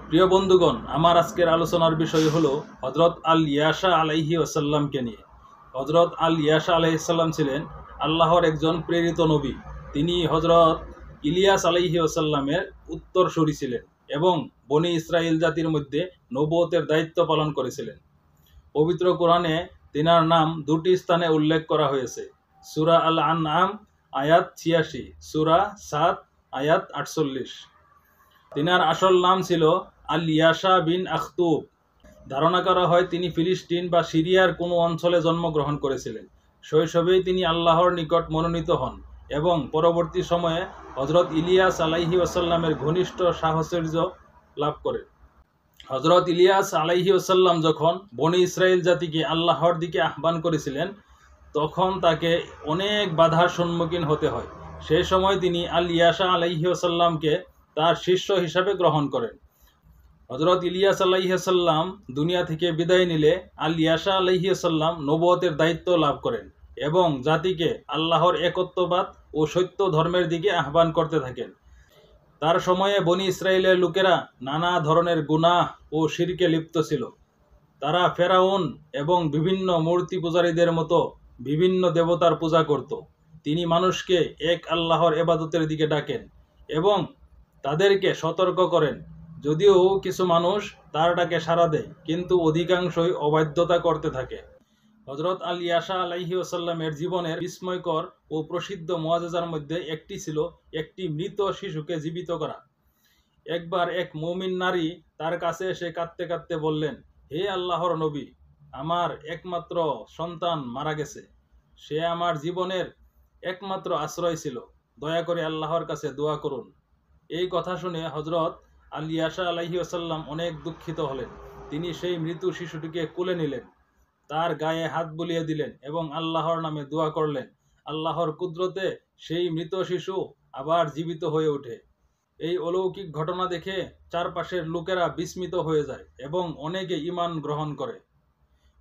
প্রিয় বন্ধুগণ, আমার আজকের আলোচনার বিষয় হলো হযরত আল ইয়াশা আলাইহি ওয়াসাল্লামকে নিয়ে। হযরত আল ইয়াশা আলাইহিস সালাম ছিলেন আল্লাহর একজন প্রেরিত নবী। তিনি হযরত ইলিয়াস আলাইহি ওয়াসাল্লামের উত্তরসূরি ছিলেন এবং বনী ইসরাইল জাতির মধ্যে নবুয়তের দায়িত্ব পালন করেছিলেন। পবিত্র কোরআনে তিনার নাম দুটি স্থানে উল্লেখ করা হয়েছে। সূরা আল আনআম আয়াত ৮৬, সূরা সাদ আয়াত ৪৮। তিনার আসল নাম ছিল আল ইয়াশা বিন আখতুব। ধারণা করা হয় তিনি ফিলিস্তিন বা সিরিয়ার কোনো অঞ্চলে জন্মগ্রহণ করেছিলেন। শৈশবেই তিনি আল্লাহর নিকট মনোনীত হন এবং পরবর্তী সময়ে হযরত ইলিয়াস আলাইহি ওয়াসাল্লামের ঘনিষ্ঠ সাহচর্য লাভ করেন। হযরত ইলিয়াস আলাইহি ওয়াসাল্লাম যখন বনী ইসরাইল জাতিকে আল্লাহর দিকে আহ্বান করেছিলেন, তখন তাকে অনেক বাধার সম্মুখীন হতে হয়। সেই সময় তিনি আল ইয়াশা আলাইহি ওয়াসাল্লামকে তার শিষ্য হিসাবে গ্রহণ করেন। হযরত ইলিয়াস আলাইহিস সালাম দুনিয়া থেকে বিদায় নিলে আল ইয়াশা আলাইহিস সালাম নবুয়তের দায়িত্ব লাভ করেন এবং জাতিকে আল্লাহর একত্ববাদ ও সত্য ধর্মের দিকে আহ্বান করতে থাকেন। তার সময়ে বনী ইসরাইলের লোকেরা নানা ধরনের গুনাহ ও শিরকে লিপ্ত ছিল। তারা ফেরাউন এবং বিভিন্ন মূর্তি পূজারীদের মতো বিভিন্ন দেবতার পূজা করত। তিনি মানুষকে এক আল্লাহর ইবাদতের দিকে ডাকেন এবং তাদেরকে সতর্ক করেন। যদিও কিছু মানুষ তার ডাকে সাড়া দেয়, কিন্তু অধিকাংশই অবাধ্যতা করতে থাকে। হযরত আল ইয়াশা আলাইহি ওয়াসাল্লামের জীবনের বিস্ময়কর ও প্রসিদ্ধ মুআজিজার মধ্যে একটি ছিল একটি মৃত শিশুকে জীবিত করা। একবার এক মুমিন নারী তার কাছে এসে কাঁদতে কাঁদতে বললেন, হে আল্লাহর নবী, আমার একমাত্র সন্তান মারা গেছে। সে আমার জীবনের একমাত্র আশ্রয় ছিল। দয়া করে আল্লাহর কাছে দোয়া করুন। এই কথা শুনে হযরত আল ইয়াশা আলাইহি ওয়াসাল্লাম অনেক দুঃখিত হলেন। তিনি সেই মৃত শিশুটিকে কোলে নিলেন, তার গায়ে হাত বুলিয়ে দিলেন এবং আল্লাহর নামে দোয়া করলেন। আল্লাহর কুদরতে সেই মৃত শিশু আবার জীবিত হয়ে ওঠে। এই অলৌকিক ঘটনা দেখে চারপাশের লোকেরা বিস্মিত হয়ে যায় এবং অনেকে ঈমান গ্রহণ করে।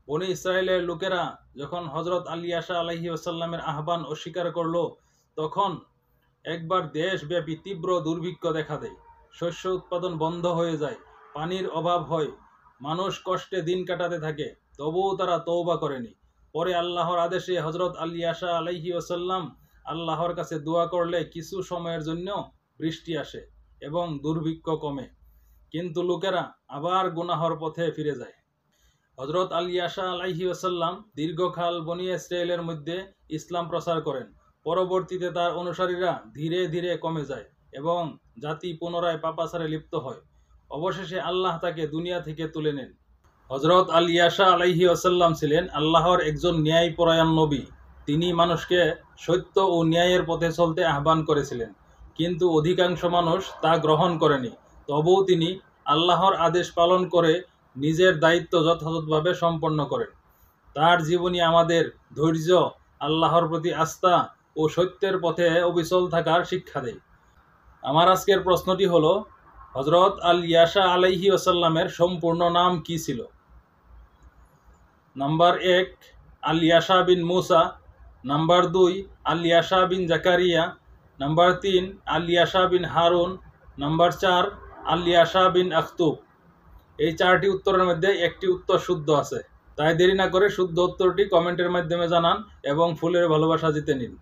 বনী ইসরায়েলের লোকেরা যখন হযরত আল ইয়াশা আলাইহি ওয়াসাল্লামের আহ্বান অস্বীকার করল, তখন একবার দেশব্যাপী তীব্র দুর্ভিক্ষ দেখা দেয়। শস্য উৎপাদন বন্ধ হয়ে যায়, পানির অভাব হয়, মানুষ কষ্টে দিন কাটাতে থাকে। তবুও তারা তওবা করেনি। পরে আল্লাহর আদেশে হযরত আল ইয়াশা আলাইহি ওয়াসাল্লাম আল্লাহর কাছে দোয়া করলে কিছু সময়ের জন্য বৃষ্টি আসে এবং দুর্ভিক্ষ কমে, কিন্তু লোকেরা আবার গুনাহর পথে ফিরে যায়। হযরত আল ইয়াশা আলাইহি ওয়াসাল্লাম দীর্ঘকাল বনী ইসরায়েলের মধ্যে ইসলাম প্রচার করেন। পরবর্তীতে তার অনুসারীরা ধীরে ধীরে কমে যায় এবং জাতি পুনরায় পাপাচারে লিপ্ত হয়। অবশেষে আল্লাহ তাকে দুনিয়া থেকে তুলে নেন। হযরত আল ইয়াশা আলাইহি ওয়াসাল্লাম ছিলেন আল্লাহর একজন ন্যায়পরায়ণ নবী। তিনি মানুষকে সত্য ও ন্যায়ের পথে চলতে আহ্বান করেছিলেন, কিন্তু অধিকাংশ মানুষ তা গ্রহণ করেনি। তবুও তিনি আল্লাহর আদেশ পালন করে নিজের দায়িত্ব যথাযথভাবে সম্পন্ন করেন। তার জীবনী আমাদের ধৈর্য, আল্লাহর প্রতি আস্থা ও সত্যের পথে অবিচল থাকার শিক্ষা দেয়। আমার আজকের প্রশ্নটি হলো, হযরত আল ইয়াশা আলাইহি ওয়াসাল্লামের সম্পূর্ণ নাম কি ছিল? নাম্বার ১, আল ইয়াশা বিন মুসা। নাম্বার ২, আল ইয়াশা বিন জাকারিয়া। নাম্বার ৩, আল ইয়াশা বিন হারুন। নাম্বার ৪, আল ইয়াশা বিন আখতুব। এই ৪টি উত্তরের মধ্যে একটি উত্তর শুদ্ধ আছে। তাই দেরি না করে শুদ্ধ উত্তরটি কমেন্টের মাধ্যমে জানান এবং ফুলের ভালোবাসা জিতে নিন।